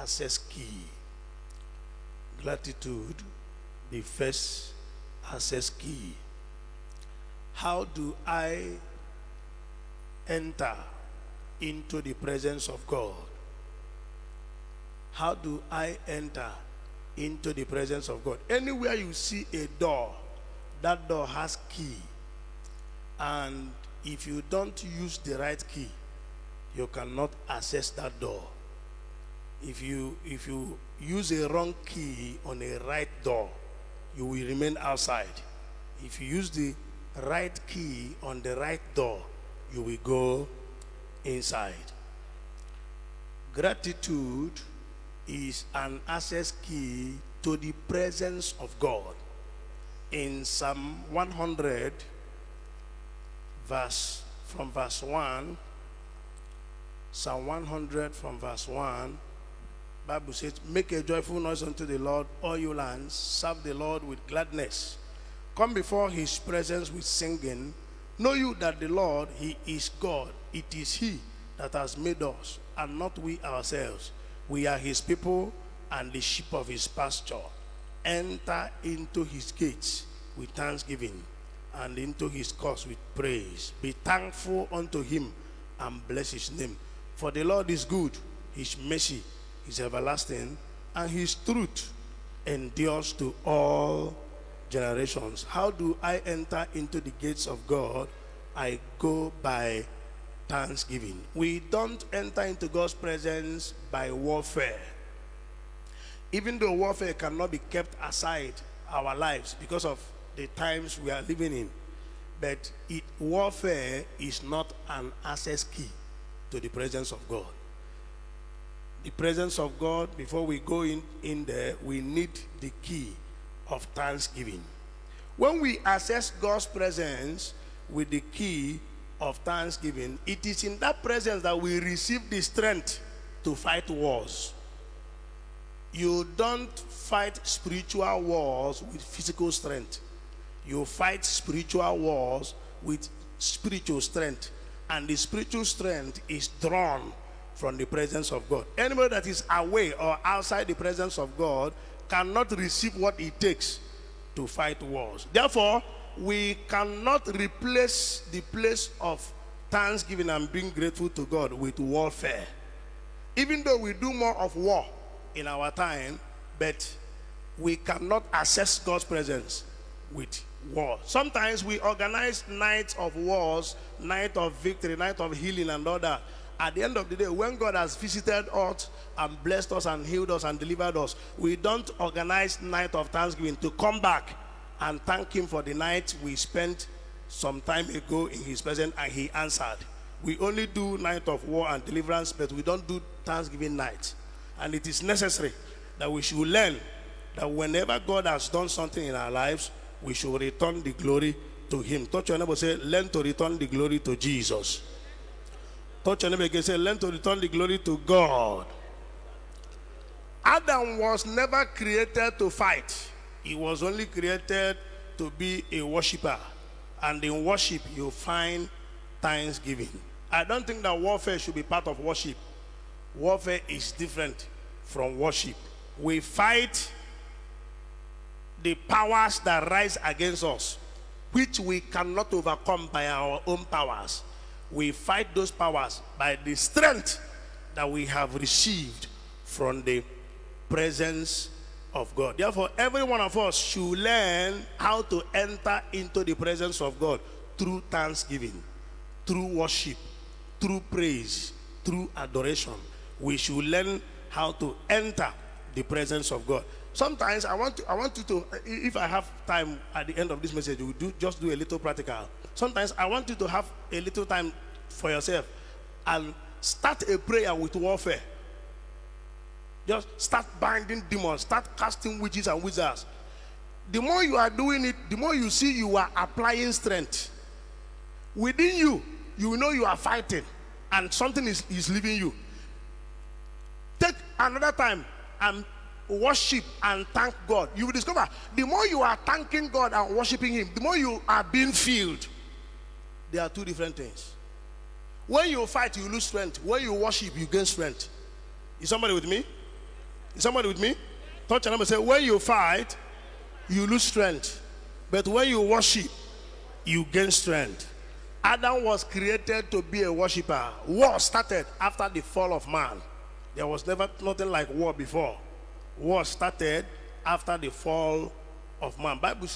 access key. Gratitude, the first access key. How do I enter into the presence of God? How do I enter into the presence of God? Anywhere you see a door, that door has key. And if you don't use the right key, you cannot access that door. If you use a wrong key on a right door, you will remain outside. If you use the right key on the right door, you will go inside. Gratitude is an access key to the presence of God. In Psalm 100, verse 1, Psalm 100 from verse 1, Bible says, make a joyful noise unto the Lord, all you lands, serve the Lord with gladness. Come before his presence with singing. Know you that the Lord, he is God. It is he that has made us, and not we ourselves. We are his people and the sheep of his pasture. Enter into his gates with thanksgiving, and into his courts with praise. Be thankful unto him and bless his name. For the Lord is good, his mercy is everlasting, and his truth endures to all generations. How do I enter into the gates of God? I go by thanksgiving. We don't enter into God's presence by warfare. Even though warfare cannot be kept aside our lives because of the times we are living in, but warfare is not an access key to the presence of God. The presence of God, before we go in there, we need the key of thanksgiving. When we access God's presence with the key of thanksgiving, it is in that presence that we receive the strength to fight wars. You don't fight spiritual wars with physical strength. You fight spiritual wars with spiritual strength. And the spiritual strength is drawn from the presence of God. Anybody that is away or outside the presence of God cannot receive what it takes to fight wars. Therefore, we cannot replace the place of thanksgiving and being grateful to God with warfare. Even though we do more of war in our time, but we cannot access God's presence with war. Sometimes we organize nights of wars, night of victory, night of healing and all that. At the end of the day, when God has visited us and blessed us and healed us and delivered us, we don't organize night of thanksgiving to come back and thank him for the night we spent some time ago in his presence and he answered. We only do night of war and deliverance, but we don't do thanksgiving night. And it is necessary that we should learn that whenever God has done something in our lives, we should return the glory to him. Touch your neighbor, say, learn to return the glory to Jesus. Touch your neighbor again, say, learn to return the glory to God. Adam was never created to fight. He was only created to be a worshiper. And in worship, you find thanksgiving. I don't think that warfare should be part of worship. Warfare is different from worship. We fight the powers that rise against us, which we cannot overcome by our own powers. We fight those powers by the strength that we have received from the presence of God. Therefore, every one of us should learn how to enter into the presence of God through thanksgiving, through worship, through praise, through adoration. We should learn how to enter the presence of God. Sometimes I want you to, if I have time at the end of this message, we'll just do a little practical. Sometimes I want you to have a little time for yourself and start a prayer with warfare. Just start binding demons, start casting witches and wizards. The more you are doing it, the more you see you are applying strength. Within you, you will know you are fighting and something is leaving you. Take another time and worship and thank God. You will discover the more you are thanking God and worshiping him, the more you are being filled. They are two different things. When you fight, you lose strength. When you worship, you gain strength. Is somebody with me? Is somebody with me? Touch your number. Say, when you fight, you lose strength. But when you worship, you gain strength. Adam was created to be a worshiper. War started after the fall of man. There was never nothing like war before. War started after the fall of man. Bible